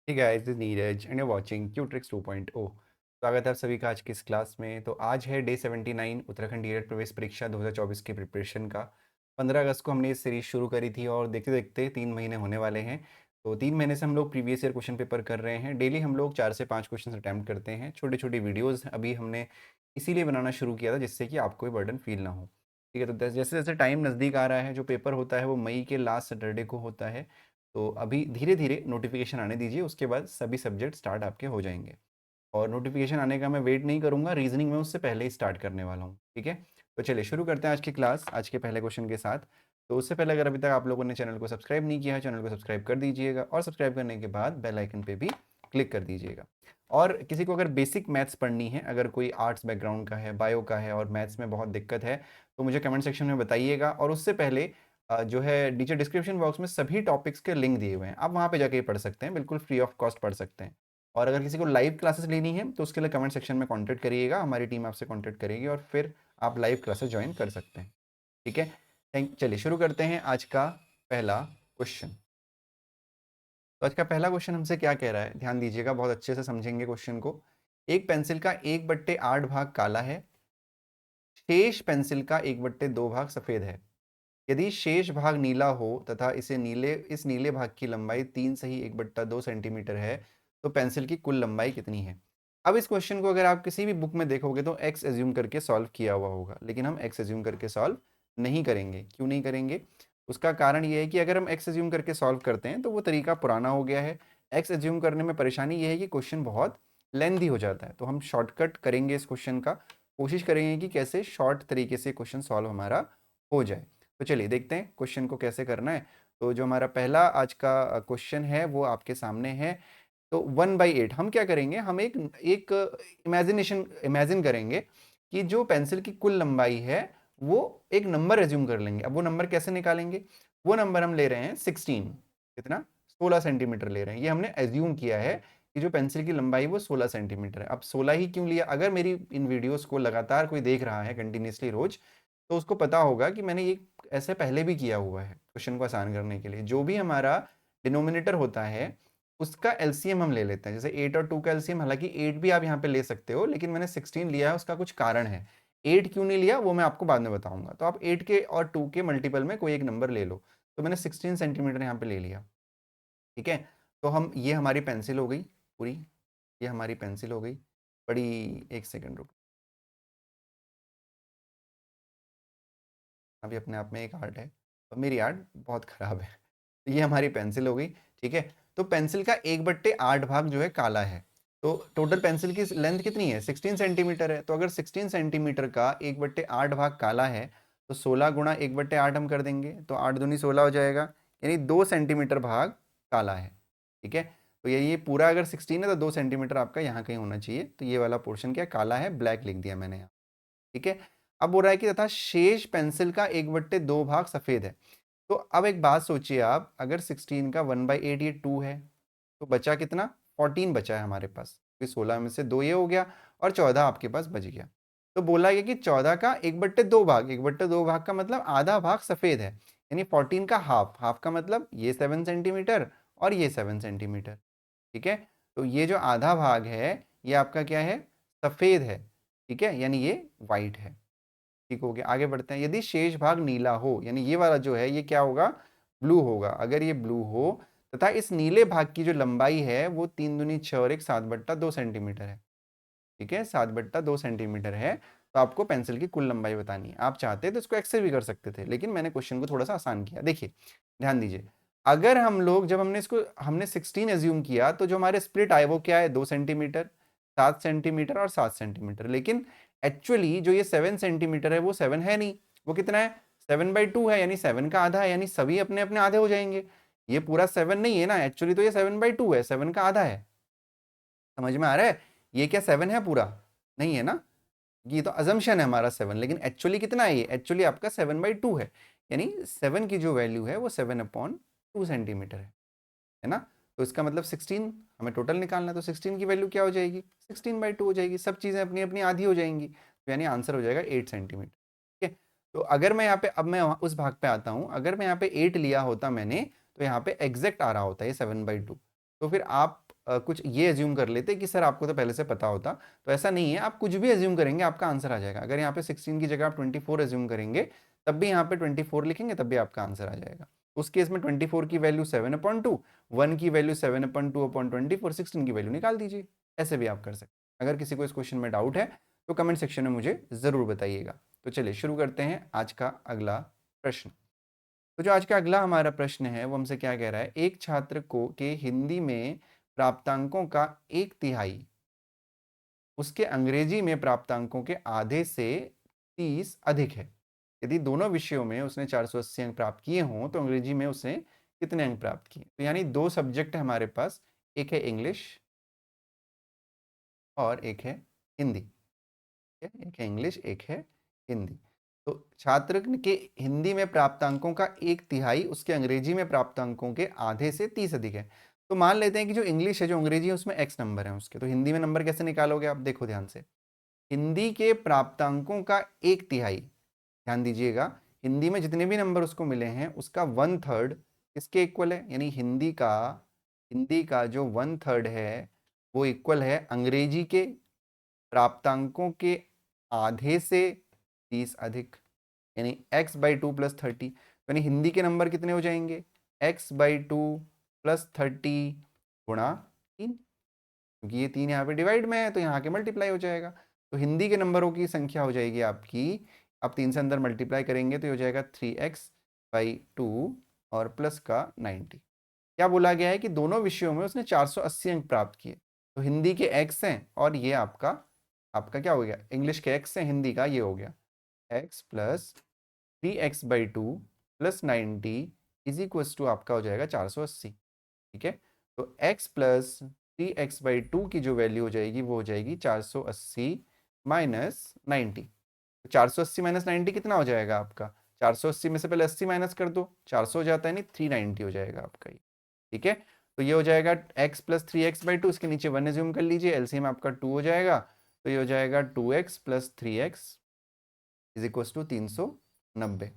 Hey guys, this is Neeraj and you're watching Qtricks 2.0। स्वागत है आप सभी का आज की इस क्लास में। तो आज है डे 79 उत्तराखंड डीएलएड प्रवेश परीक्षा 2024 की प्रिपरेशन का। 15 अगस्त को हमने ये सीरीज शुरू करी थी और देखते देखते 3 महीने होने वाले हैं। तो 3 महीने से हम लोग प्रीवियस ईयर क्वेश्चन पेपर कर रहे हैं। डेली हम लोग 4 से 5 क्वेश्चन अटैम्प्ट करते हैं। छोटी छोटी वीडियोज़ अभी हमने इसीलिए बनाना शुरू किया था जिससे कि आपको बर्डन फील ना हो। ठीक है, तो जैसे जैसे टाइम नज़दीक आ रहा है, जो पेपर होता है वो मई के लास्ट सैटरडे को होता है। तो अभी धीरे धीरे नोटिफिकेशन आने दीजिए, उसके बाद सभी सब्जेक्ट स्टार्ट आपके हो जाएंगे। और नोटिफिकेशन आने का मैं वेट नहीं करूंगा, रीजनिंग में उससे पहले ही स्टार्ट करने वाला हूँ। ठीक है, तो चलिए शुरू करते हैं आज की क्लास आज के पहले क्वेश्चन के साथ। तो उससे पहले अगर अभी तक आप लोगों ने चैनल को सब्सक्राइब नहीं किया है, चैनल को सब्सक्राइब कर दीजिएगा और सब्सक्राइब करने के बाद बेल आइकन पे भी क्लिक कर दीजिएगा। और किसी को अगर बेसिक मैथ्स पढ़नी है, अगर कोई आर्ट्स बैकग्राउंड का है, बायो का है और मैथ्स में बहुत दिक्कत है, तो मुझे कमेंट सेक्शन में बताइएगा। और उससे पहले जो है नीचे डिस्क्रिप्शन बॉक्स में सभी टॉपिक्स के लिंक दिए हुए हैं, आप वहाँ पे जाके पढ़ सकते हैं, बिल्कुल फ्री ऑफ कॉस्ट पढ़ सकते हैं। और अगर किसी को लाइव क्लासेस लेनी है तो उसके लिए कमेंट सेक्शन में कांटेक्ट करिएगा, हमारी टीम आपसे कांटेक्ट करेगी और फिर आप लाइव क्लासेस ज्वाइन कर सकते हैं। ठीक है, चलिए शुरू करते हैं आज का पहला क्वेश्चन। तो आज का पहला क्वेश्चन हमसे क्या कह रहा है, ध्यान दीजिएगा, बहुत अच्छे से समझेंगे क्वेश्चन को। एक पेंसिल का 1/8 भाग काला है, शेष पेंसिल का 1/2 भाग सफेद है। यदि शेष भाग नीला हो तथा इस नीले भाग की लंबाई 3 सही 1/2 सेंटीमीटर है, तो पेंसिल की कुल लंबाई कितनी है। अब इस क्वेश्चन को अगर आप किसी भी बुक में देखोगे तो एक्स एज्यूम करके सॉल्व किया हुआ होगा, लेकिन हम एक्स एज्यूम करके सॉल्व नहीं करेंगे। क्यों नहीं करेंगे? उसका कारण ये है कि अगर हम एक्स एज्यूम करके सॉल्व करते हैं तो वो तरीका पुराना हो गया है। एक्स एज्यूम करने में परेशानी ये है कि क्वेश्चन बहुत लेंथी हो जाता है, तो हम शॉर्टकट करेंगे इस क्वेश्चन का। कोशिश करेंगे कि कैसे शॉर्ट तरीके से क्वेश्चन सॉल्व हमारा हो जाए। तो चलिए देखते हैं क्वेश्चन को कैसे करना है। तो जो हमारा पहला आज का क्वेश्चन है वो आपके सामने है। तो 1/8 हम क्या करेंगे, हम एक एक इमेजिन करेंगे कि जो पेंसिल की कुल लंबाई है वो एक नंबर एज्यूम कर लेंगे। अब वो नंबर कैसे निकालेंगे? वो नंबर हम ले रहे हैं 16। कितना? 16 सेंटीमीटर ले रहे हैं। ये हमने एज्यूम किया है कि जो पेंसिल की लंबाई वो 16 सेंटीमीटर है। अब 16 ही क्यों लिया? अगर मेरी इन वीडियोस को लगातार कोई देख रहा है कंटिन्यूसली रोज, तो उसको पता होगा कि मैंने ये ऐसे पहले भी किया हुआ है क्वेश्चन को आसान करने के लिए। जो भी हमारा डिनोमिनेटर होता है उसका एलसीएम हम ले लेते हैं। जैसे 8 और 2 का एलसीएम, हालांकि 8 भी आप यहाँ पे ले सकते हो, लेकिन मैंने 16 लिया है, उसका कुछ कारण है। 8 क्यों नहीं लिया वो मैं आपको बाद में बताऊंगा। तो आप 8 के और 2 के मल्टीपल में कोई एक नंबर ले लो। तो मैंने 16 सेंटीमीटर यहाँ पे ले लिया। ठीक है, तो हम ये हमारी पेंसिल हो गई पूरी, ये हमारी पेंसिल हो गई बड़ी। एक सेकेंड रुक, अभी अपने आप में एक आर्ट है और मेरी आर्ट बहुत ख़राब है। तो ये हमारी पेंसिल हो गई। ठीक है, तो पेंसिल का 1/8 भाग जो है काला है। तो टोटल पेंसिल की लेंथ कितनी है? 16 सेंटीमीटर है। तो अगर 16 सेंटीमीटर का 1/8 भाग काला है तो 16 गुणा 1/8 हम कर देंगे, तो 8 दूनी 16 हो जाएगा, यानी 2 सेंटीमीटर भाग काला है। ठीक है, तो ये पूरा अगर 16 है तो 2 सेंटीमीटर आपका यहाँ कहीं होना चाहिए। तो ये वाला पोर्शन क्या काला है, ब्लैक लिख दिया मैंने यहाँ। ठीक है, अब बोल रहा है कि तथा शेष पेंसिल का 1/2 भाग सफेद है। तो अब एक बात सोचिए आप, अगर 16 का 1/8 ये 2 है, तो बचा कितना? 14 बचा है हमारे पास, क्योंकि 16 में से 2 ये हो गया और 14 आपके पास बच गया। तो बोला गया कि 14 का 1/2 भाग, 1/2 भाग का मतलब आधा भाग सफेद है, यानी 14 का हाफ, हाफ का मतलब ये 7 सेंटीमीटर और ये 7 सेंटीमीटर। ठीक है, तो ये जो आधा भाग है ये आपका क्या है? सफेद है। ठीक है, यानी ये वाइट है। ठीक हो गया, आगे बढ़ते हैं। यदि शेष भाग नीला हो, यानी ये वाला जो है ये क्या होगा? ब्लू होगा। अगर ये ब्लू हो तथा इस नीले भाग की जो लंबाई है वो 3 दूनी 6 और 1 7/2 सेंटीमीटर है। ठीक है, 7/2 सेंटीमीटर है। तो आपको पेंसिल की कुल लंबाई बतानी है। आप चाहते तो इसको एक्स से भी कर सकते थे, लेकिन मैंने क्वेश्चन को थोड़ा सा आसान किया। देखिए ध्यान दीजिए, अगर हम लोग जब हमने 16 एज्यूम किया तो जो हमारे स्प्लिट आए वो क्या है? 2 सेंटीमीटर, 7 सेंटीमीटर और 7 सेंटीमीटर। लेकिन एक्चुअली जो ये 7 सेंटीमीटर है वो 7 है नहीं। वो कितना है? 7/2 है, यानी 7 का आधा है, यानी सभी अपने अपने आधे हो जाएंगे। ये पूरा 7 नहीं है ना, एक्चुअली तो ये 7/2 है, 7 का आधा है। समझ में आ रहा है? ये क्या 7 है पूरा? नहीं है ना, ये तो अजम्पशन है हमारा 7, लेकिन एक्चुअली कितना है? ये एक्चुअली आपका 7/2 है, यानी 7 की जो वैल्यू है वो 7/2 सेंटीमीटर है ना। तो इसका मतलब 16 हमें टोटल निकालना है, तो 16 की वैल्यू क्या हो जाएगी? 16/2 हो जाएगी। सब चीज़ें अपनी अपनी आधी हो जाएंगी, तो यानी आंसर हो जाएगा 8 सेंटीमीटर। ठीक है, तो अगर मैं यहाँ पे, अब मैं उस भाग पे आता हूँ, अगर मैं यहाँ पे 8 लिया होता मैंने, तो यहाँ पे एग्जैक्ट आ रहा होता है 7/2। तो फिर आप कुछ ये एज्यूम कर लेते कि सर आपको तो पहले से पता होता, तो ऐसा नहीं है, आप कुछ भी एज्यूम करेंगे आपका आंसर आ जाएगा। अगर यहाँ पे 16 की जगह आप 24 एज्यूम करेंगे तब भी यहाँ पे 24 लिखेंगे तब भी आपका आंसर आ जाएगा। उस केस में 24 की वैल्यू 7/2, 1 की वैल्यू 7/2/24, 16 की वैल्यू निकाल दीजिए। ऐसे भी आप कर सकते हैं। अगर किसी को इस क्वेश्चन में डाउट है तो कमेंट सेक्शन में मुझे ज़रूर बताइएगा। तो चलिए शुरू करते हैं आज का अगला प्रश्न। तो जो आज का अगला हमारा प्रश्न है वो हमसे क्या कह रहा है, एक छात्र को के हिंदी में प्राप्तांकों का 1/3 उसके अंग्रेजी में प्राप्तांकों के आधे से 30 अधिक है। यदि दोनों विषयों में उसने 480 अंक प्राप्त किए हों तो अंग्रेजी में उसने कितने अंक प्राप्त किए। तो यानी दो सब्जेक्ट है हमारे पास, एक है इंग्लिश और एक है हिंदी। एक है इंग्लिश, एक है हिंदी। तो छात्र के हिंदी में प्राप्तांकों का 1/3 उसके अंग्रेजी में प्राप्तांकों के आधे से 30 अधिक है। तो मान लेते हैं कि जो इंग्लिश है, जो अंग्रेजी है, उसमें x नंबर है उसके, तो हिंदी में नंबर कैसे निकालोगे आप, देखो ध्यान से। हिंदी के प्राप्तांकों का 1/3, ध्यान दीजिएगा, हिंदी में जितने भी नंबर उसको मिले हैं उसका 1/3 किसके इक्वल है, यानी हिंदी का जो 1/3 है वो इक्वल है अंग्रेजी के प्राप्तांकों के आधे से 30 अधिक, यानी x/2 + 30। यानी हिंदी के नंबर कितने हो जाएंगे, x/2 + 30 गुणा 3, क्योंकि ये 3 यहाँ पे डिवाइड में है तो यहाँ के मल्टीप्लाई हो जाएगा। तो हिंदी के नंबरों की संख्या हो जाएगी आपकी, आप 3 से अंदर मल्टीप्लाई करेंगे तो ये हो जाएगा 3x/2 और प्लस का 90। क्या बोला गया है कि दोनों विषयों में उसने 480 अंक प्राप्त किए। तो हिंदी के x हैं और ये आपका आपका क्या हो गया, इंग्लिश के x है, हिंदी का ये हो गया x + 3x/2 + 90 = आपका हो जाएगा 480। ठीक है, तो x + 3x/2 की जो वैल्यू हो जाएगी वो हो जाएगी 480 - 90। तो 480 - 90 कितना हो जाएगा आपका, 480 में से पहले 80 माइनस कर दो, 400 हो जाता है, नहीं 390 हो जाएगा आपका ये। ठीक है, तो ये हो जाएगा x + 3x/2, इसके नीचे 1 एज्यूम कर लीजिए, एलसीएम आपका 2 हो जाएगा, तो ये हो जाएगा 2x + 3x = 390।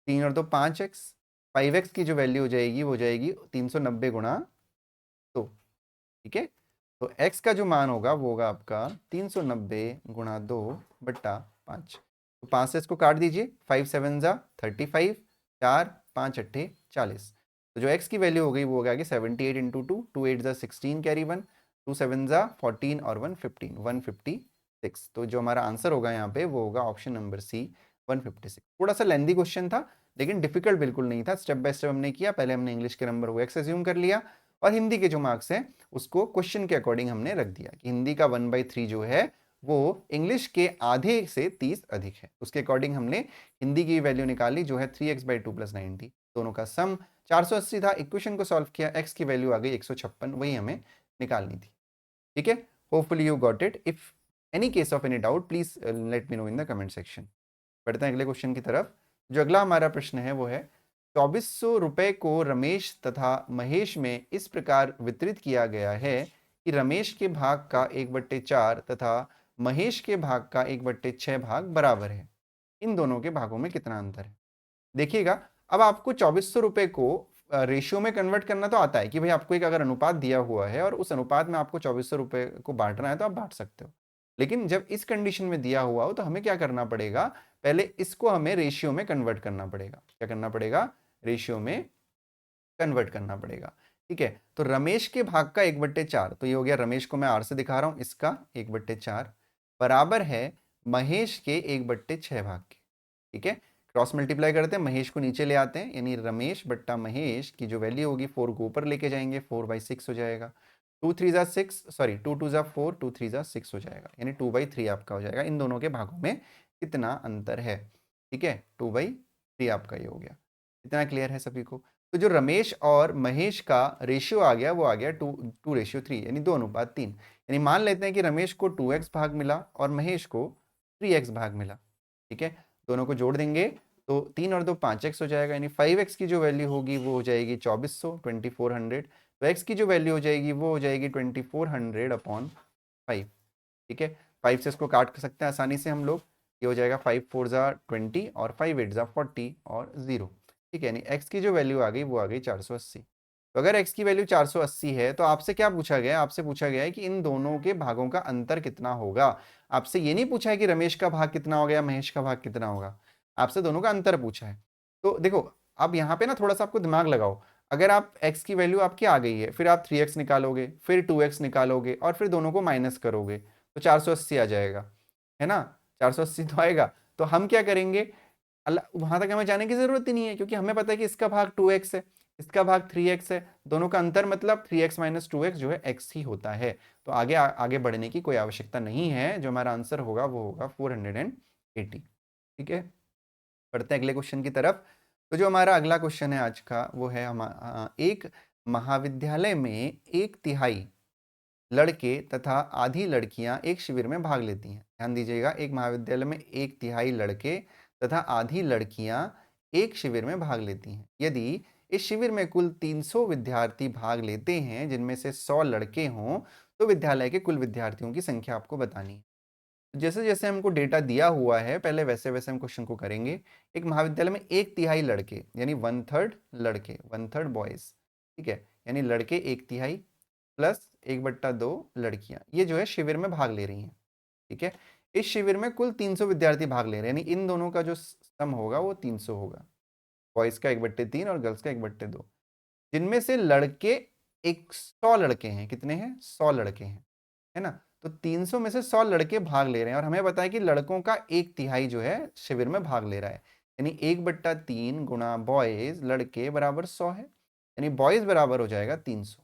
3 और 2 5x, 5x की जो वैल्यू हो जाएगी वो हो जाएगी 390 गुणा 2। ठीक है, तो x का जो मान होगा वो होगा आपका 390 गुणा 2/5। तो 5 से इसको काट दीजिए, 5 7 ज़ा 35, 4 5 8 40। तो जो x की वैल्यू हो गई वो हो गया कि 78 × 2, 2 8 ज़ा 16 कैरी 1, 2 7 ज़ा 14 और 1 15, 156। तो जो हमारा आंसर होगा यहाँ पे वो होगा ऑप्शन नंबर सी, 156। थोड़ा सा लेंदी क्वेश्चन था लेकिन डिफिकल्ट बिल्कुल नहीं था, स्टेप बाय स्टेप हमने किया। पहले हमने इंग्लिश के नंबर को x एज्यूम कर लिया और हिंदी के जो मार्क्स हैं उसको क्वेश्चन के अकॉर्डिंग हमने रख दिया कि हिंदी का 1/3 जो है वो इंग्लिश के आधे से 30 अधिक है। उसके अकॉर्डिंग हमने हिंदी की वैल्यू निकाली जो है 3x/2 + 90, दोनों का सम 480 था। इक्वेशन को सॉल्व किया, x की वैल्यू आ गई 156, वही हमें निकालनी थी। ठीक है, hopefully you got it. If any case of any doubt please let me know in the comment section. बढ़ते हैं अगले क्वेश्चन की तरफ। जो अगला हमारा प्रश्न है वो है 2400 रुपए को रमेश तथा महेश में इस प्रकार वितरित किया गया है कि रमेश के भाग का 1/4 तथा महेश के भाग का 1/6 भाग बराबर है। इन दोनों के भागों में कितना अंतर है। देखिएगा, अब आपको 2400 रुपए को रेशियो में कन्वर्ट करना तो आता है कि भाई आपको एक अगर अनुपात दिया हुआ है और उस अनुपात में आपको 2400 रुपए को बांटना है तो आप बांट सकते हो। लेकिन जब इस कंडीशन में दिया हुआ हो तो हमें क्या करना पड़ेगा, पहले इसको हमें रेशियो में कन्वर्ट करना पड़ेगा। क्या करना पड़ेगा, रेशियो में कन्वर्ट करना पड़ेगा। ठीक है, तो रमेश के भाग का 1/4, तो ये हो गया, रमेश को मैं r से दिखा रहा हूं, इसका 1/4 बराबर है महेश के 1/6 भाग के। ठीक है, क्रॉस मल्टीप्लाई करते हैं, महेश को नीचे ले आते हैं, यानी रमेश बट्टा महेश की जो वैल्यू होगी 4 को ऊपर लेके जाएंगे, 4/6 हो जाएगा। 2 3 ज़ा 6, सॉरी 2 2 ज़ा 4, 2 3 ज़ा 6 हो जाएगा, यानी 2/3 आपका हो जाएगा। इन दोनों के भागों में कितना अंतर है। ठीक है, 2/3 आपका ये हो गया। इतना क्लियर है सभी को। तो जो रमेश और महेश का रेशियो आ गया वो आ गया 2:3, यानी 2:3। यानी मान लेते हैं कि रमेश को 2x भाग मिला और महेश को 3x भाग मिला। ठीक है, दोनों को जोड़ देंगे तो 3 और 2 5x हो जाएगा, यानी 5x की जो वैल्यू होगी वो हो जाएगी 2400, 2400। तो x की जो वैल्यू हो जाएगी वो हो जाएगी 2400/5। ठीक है, 5 से इसको काट सकते हैं आसानी से हम लोग, ये हो जाएगा 5 4 ज़ा 20 और 5 8 ज़ा 40 और 0। ठीक है, यानी x की जो वैल्यू आ गई वो आ गई 480। तो अगर x की वैल्यू 480 है तो आपसे क्या पूछा गया है, आपसे पूछा गया है कि इन दोनों के भागों का अंतर कितना होगा। आपसे ये नहीं पूछा है कि रमेश का भाग कितना होगा या महेश का भाग कितना होगा, आपसे दोनों का अंतर पूछा है। तो देखो अब यहाँ पे ना थोड़ा सा आपको दिमाग लगाओ, अगर आप x की वैल्यू आपकी आ गई है, फिर आप 3x निकालोगे, फिर 2x निकालोगे और फिर दोनों को माइनस करोगे तो 480 आ जाएगा, है ना। 480 तो आएगा। तो हम क्या करेंगे, अल्लाह वहां तक हमें जाने की जरूरत ही नहीं है, क्योंकि हमें पता है कि इसका भाग 2x है, इसका भाग 3x है, दोनों का अंतर मतलब 3x माइनस 2x जो है x ही होता है। तो आगे बढ़ने की कोई आवश्यकता नहीं है, जो हमारा आंसर होगा वो होगा 480। ठीक है, पढ़ते हैं अगले क्वेश्चन की तरफ। तो जो हमारा अगला क्वेश्चन है आज का वो है एक महाविद्यालय में 1/3 लड़के तथा आधी लड़कियां एक शिविर में भाग लेती हैं। ध्यान दीजिएगा, एक महाविद्यालय में 1/3 लड़के तथा आधी लड़कियां एक शिविर में भाग लेती हैं। यदि इस शिविर में कुल 300 विद्यार्थी भाग लेते हैं जिनमें से 100 लड़के हों, तो विद्यालय के कुल विद्यार्थियों की संख्या आपको बतानी है। जैसे जैसे हमको डेटा दिया हुआ है पहले वैसे वैसे हम क्वेश्चन को करेंगे। एक महाविद्यालय में 1/3 लड़के यानी 1/3 लड़के, 1/3 बॉयज, ठीक है, यानी लड़के 1/3 प्लस 1/2 लड़कियां, ये जो है शिविर में भाग ले रही हैं। ठीक है, इस शिविर में कुल 300 विद्यार्थी भाग ले रहे हैं, यानी इन दोनों का जो सम होगा वो 300 होगा, बॉयज का 1/3 और गर्ल्स का 1/2, जिनमें से लड़के 100 लड़के हैं। कितने हैं? 100 लड़के हैं, है ना। तो 300 में से 100 लड़के भाग ले रहे हैं और हमें पता है कि लड़कों का 1/3 जो है शिविर में भाग ले रहा है, यानी 1/3 गुणा बॉयज लड़के बराबर 100 है, यानी बॉयज बराबर हो जाएगा 300,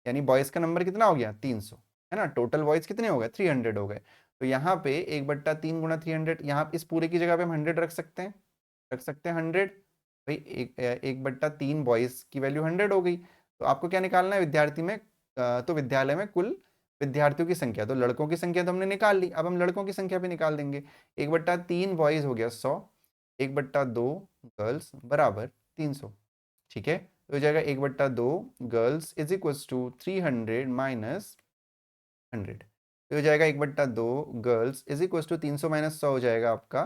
यानी बॉयज का नंबर कितना हो गया? 300, है ना। टोटल बॉयज कितने हो गए? 300 हो गए। तो यहाँ पे 1/3 गुणा 300, यहाँ इस पूरे की जगह पे हम 100 रख सकते हैं, रख सकते हैं 100। भाई 1/3 बॉयज की वैल्यू 100 हो गई। तो आपको क्या निकालना है विद्यार्थी में, तो विद्यालय में कुल विद्यार्थियों की संख्या। तो लड़कों की संख्या तो हमने निकाल ली, अब हम लड़कों की संख्या भी निकाल देंगे। 1/3 बॉयज हो गया 100, 1/2 गर्ल्स बराबर 300। ठीक है, तो हो जाएगा 1/2 girls is equal to 300 minus 100। तो हो जाएगा 1/2 girls is equal to 300 minus 100 हो जाएगा आपका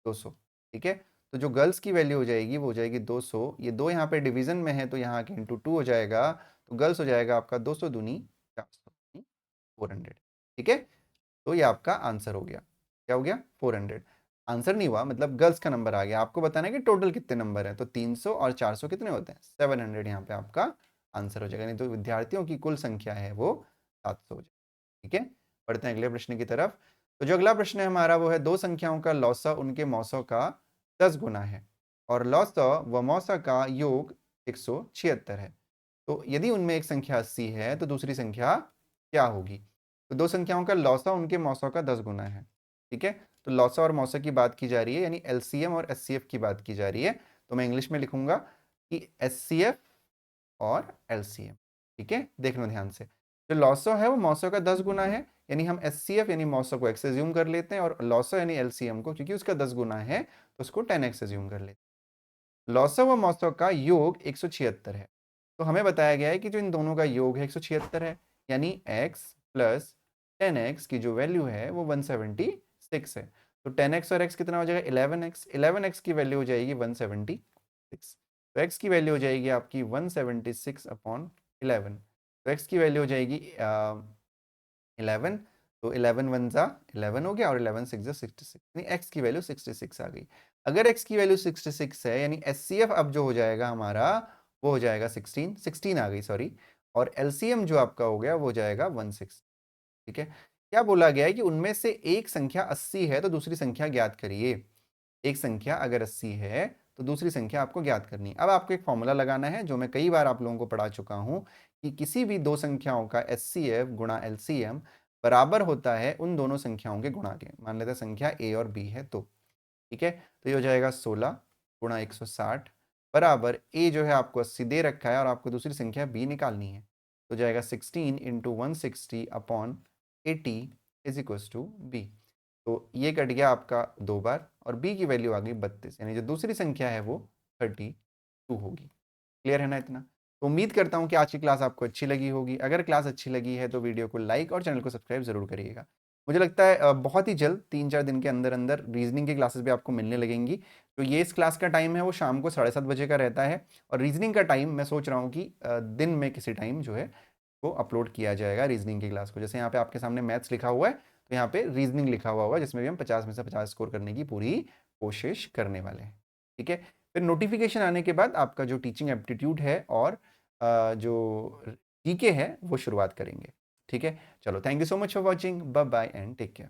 200। ठीक है, तो जो गर्ल्स की वैल्यू हो जाएगी वो हो जाएगी 200। ये दो यहाँ पे डिवीजन में है तो यहाँ के इंटू 2 हो जाएगा, तो गर्ल्स हो जाएगा आपका 200 दूनी 400, 400। ठीक है, तो ये आपका आंसर हो गया। क्या हो गया? 400। आंसर नहीं हुआ, मतलब गर्ल्स का नंबर आ गया। आपको बताना है कि टोटल कितने नंबर है, तो 300 और 400 कितने होते हैं? 700। यहाँ पे आपका आंसर हो जाएगा, नहीं तो विद्यार्थियों की कुल संख्या है वो 700 हो जाएगी। ठीक है, पढ़ते हैं अगले प्रश्न की तरफ। तो जो अगला प्रश्न है हमारा वो है दो संख्याओं का लौसा उनके मौसों का 10 गुना है और लौसा व मौसा का योग 176 है। तो यदि उनमें एक संख्या 80 है तो दूसरी संख्या क्या होगी? तो दो संख्याओं का लौसा उनके मौसों का 10 गुना है। ठीक है, तो लौसा और मौसा की बात की जा रही है, यानी एलसीएम और एचसीएफ की बात की जा रही है। तो मैं इंग्लिश में लिखूंगा कि एचसीएफ और एलसीएम। ठीक है, देख लो ध्यान से। जो लॉसो है वो मौसो का 10 गुना है, यानी हम एचसीएफ यानी मौसो को एक्स एज्यूम कर लेते हैं, और लॉसो यानी एलसीएम को क्योंकि उसका 10 गुना है तो उसको 10x एज्यूम कर लेते हैं। लॉसो व मौसो का योग 176 है। तो हमें बताया गया है कि जो इन दोनों का योग है 176 है, यानी x प्लस 10x की जो वैल्यू है वो 176 है। तो 10x और x कितना हो जाएगा? 11x। 11x की वैल्यू हो जाएगी 176। तो x की वैल्यू हो जाएगी आपकी 176/11। तो x की वैल्यू हो जाएगी 11। तो 11 वन जा 11 हो गया और 11 सिक्स जा 66, यानी x की वैल्यू 66 आ गई। अगर x की वैल्यू 66 है यानी एचसीएफ अब जो हो जाएगा हमारा वो हो जाएगा 16 आ गई, सॉरी, और एलसीएम जो आपका हो गया वो हो जाएगा 16। ठीक है, क्या बोला गया है कि उनमें से एक संख्या 80 है तो दूसरी संख्या ज्ञात करिए। एक संख्या अगर 80 है तो दूसरी संख्या आपको ज्ञात करनी है। अब आपको एक फॉर्मूला लगाना है जो मैं कई बार आप लोगों को पढ़ा चुका हूं कि किसी भी दो संख्याओं का एचसीएफ गुणा एलसीएम बराबर होता है उन दोनों संख्याओं के गुणा के। मान लेते हैं संख्या ए और बी है तो, ठीक है, तो ये हो जाएगा 16 गुणा 160 बराबर ए जो है आपको 80 दे रखा है और आपको दूसरी संख्या बी निकालनी है, तो जाएगा 16 into 160/80 is equal to B. तो ये कट गया आपका 2 बार और b की वैल्यू आ गई 32, यानी जो दूसरी संख्या है वो 32 होगी। क्लियर है ना इतना? तो उम्मीद करता हूँ कि आज की क्लास आपको अच्छी लगी होगी। अगर क्लास अच्छी लगी है तो वीडियो को लाइक और चैनल को सब्सक्राइब जरूर करिएगा। मुझे लगता है बहुत ही जल्द 3-4 दिन के अंदर-अंदर रीज़निंग की क्लासेस भी आपको मिलने लगेंगी। तो ये इस क्लास का टाइम है वो शाम को 7:30 बजे का रहता है और रीज़निंग का टाइम मैं सोच रहा हूँ कि दिन में किसी टाइम जो है वो अपलोड किया जाएगा रीज़निंग की क्लास को। जैसे यहाँ पे आपके सामने मैथ्स लिखा हुआ है, तो यहाँ पे रीज़निंग लिखा हुआ होगा जिसमें भी हम 50 में से 50 स्कोर करने की पूरी कोशिश करने वाले हैं। ठीक है? फिर नोटिफ़िकेशन आने के बाद आपका जो टीचिंग एप्टीट्यूड है और जो जीके है वो शुरुआत करेंगे। ठीक है? चलो, thank you so much for watching. Bye bye and take care.